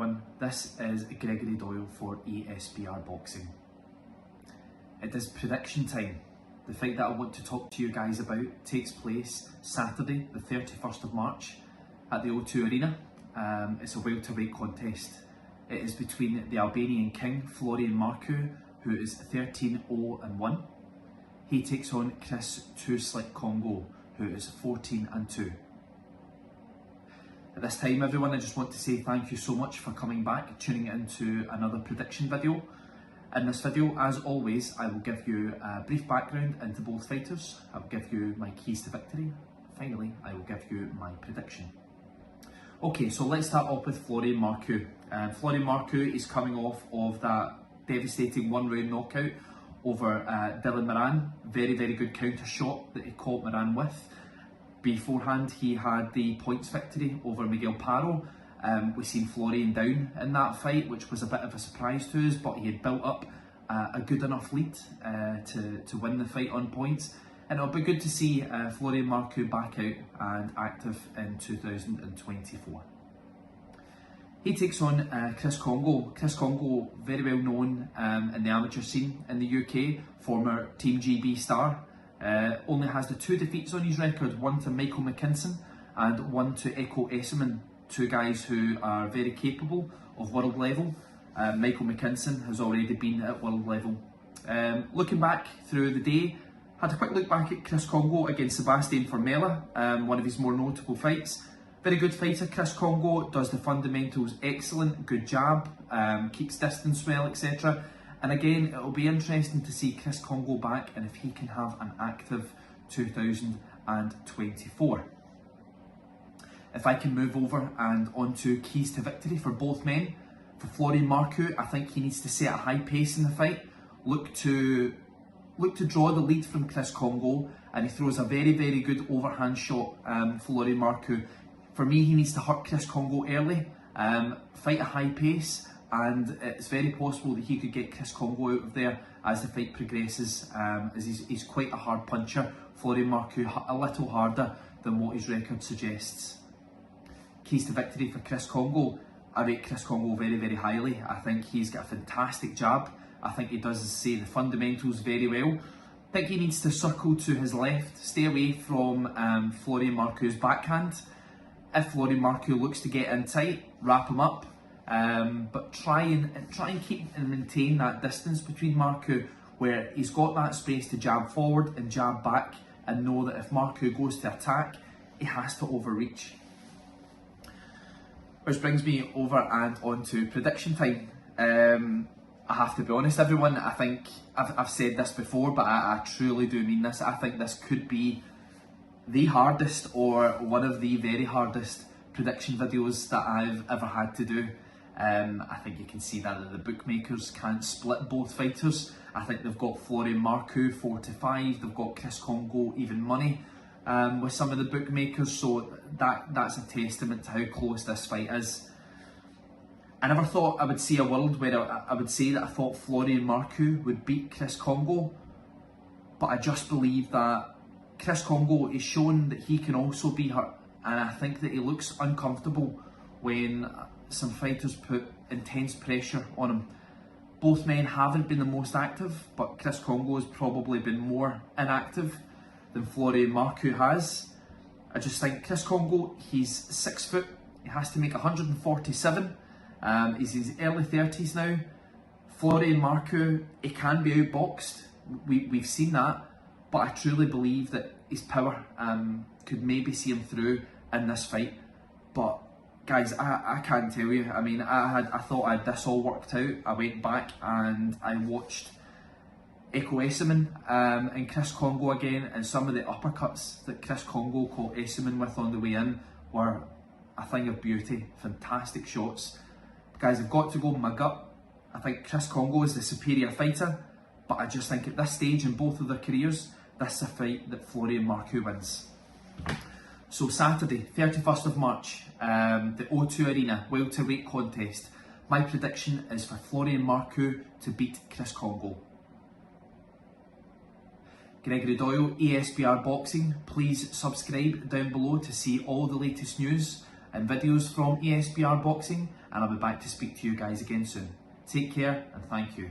everyone, this is Gregory Doyle for ESBR Boxing. It is prediction time. The fight that I want to talk to you guys about takes place Saturday the 31st of March at the O2 Arena. It's a welterweight contest. It is between the Albanian king Florian Marku, who is 13-0-1. He takes on Chris Too Slick Kongo, who is 14-2. At this time, everyone, I just want to say thank you so much for coming back, tuning into another prediction video. In this video, as always, I will give you a brief background into both fighters. I will give you my keys to victory. Finally, I will give you my prediction. Okay, so let's start off with Florian Marku. Florian Marku is coming off of that devastating one-round knockout over Dylan Moran. Very, very good counter shot that he caught Moran with. Beforehand, he had the points victory over Miguel Paro. We've seen Florian down in that fight, which was a bit of a surprise to us, but he had built up a good enough lead to win the fight on points. And it'll be good to see Florian Marku back out and active in 2024. He takes on Chris Kongo. Chris Kongo, very well known in the amateur scene in the UK, former Team GB star. Only has the 2 defeats on his record, one to Michael McKinson and one to Eko Esserman, 2 guys who are very capable of world level. Michael McKinson has already been at world level. Looking back through the day, had a quick look back at Chris Kongo against Sebastian Formella, one of his more notable fights. Very good fighter, Chris Kongo, does the fundamentals excellent, good jab, keeps distance well, etc. And again, it'll be interesting to see Chris Kongo back and if he can have an active 2024. If I can move over and onto keys to victory for both men. For Florian Marku, I think he needs to set a high pace in the fight, look to draw the lead from Chris Kongo, and he throws a very, very good overhand shot, Florian Marku. For me, he needs to hurt Chris Kongo early, fight a high pace, and it's very possible that he could get Chris Kongo out of there as the fight progresses, as he's quite a hard puncher. Florian Marku a little harder than what his record suggests. Keys to victory for Chris Kongo. I rate Chris Kongo very, very highly. I think he's got a fantastic jab. I think he does say the fundamentals very well. I think he needs to circle to his left, stay away from Florian Marku's backhand. If Florian Marku looks to get in tight, wrap him up. But try and keep and maintain that distance between Marku, where he's got that space to jab forward and jab back, and know that if Marku goes to attack, he has to overreach. Which brings me over and onto prediction time. I have to be honest, everyone, I think I've said this before, but I truly do mean this. I think this could be the hardest, or one of the very hardest prediction videos that I've ever had to do. I think you can see that the bookmakers can't split both fighters. I think they've got Florian Marku 4-5, they've got Chris Kongo even money with some of the bookmakers, so that's a testament to how close this fight is. I never thought I would see a world where I would say that I thought Florian Marku would beat Chris Kongo, but I just believe that Chris Kongo is shown that he can also be hurt, and I think that he looks uncomfortable when some fighters put intense pressure on him. Both men haven't been the most active, but Chris Kongo has probably been more inactive than Florian Marku has. I just think Chris Kongo, he's 6 foot, he has to make 147. He's in his early 30s now. Florian Marku, he can be outboxed. We've seen that, but I truly believe that his power could maybe see him through in this fight. But guys, I can't tell you. I mean, I thought I had this all worked out. I went back and I watched Eko Esserman and Chris Kongo again, and some of the uppercuts that Chris Kongo caught Esserman with on the way in were a thing of beauty. Fantastic shots. Guys, I've got to go with my gut. I think Chris Kongo is the superior fighter, but I just think at this stage in both of their careers, this is a fight that Florian Marku wins. So Saturday, 31st of March, the O2 Arena welterweight contest. My prediction is for Florian Marku to beat Chris Kongo. Gregory Doyle, ESBR Boxing. Please subscribe down below to see all the latest news and videos from ASBR Boxing, and I'll be back to speak to you guys again soon. Take care and thank you.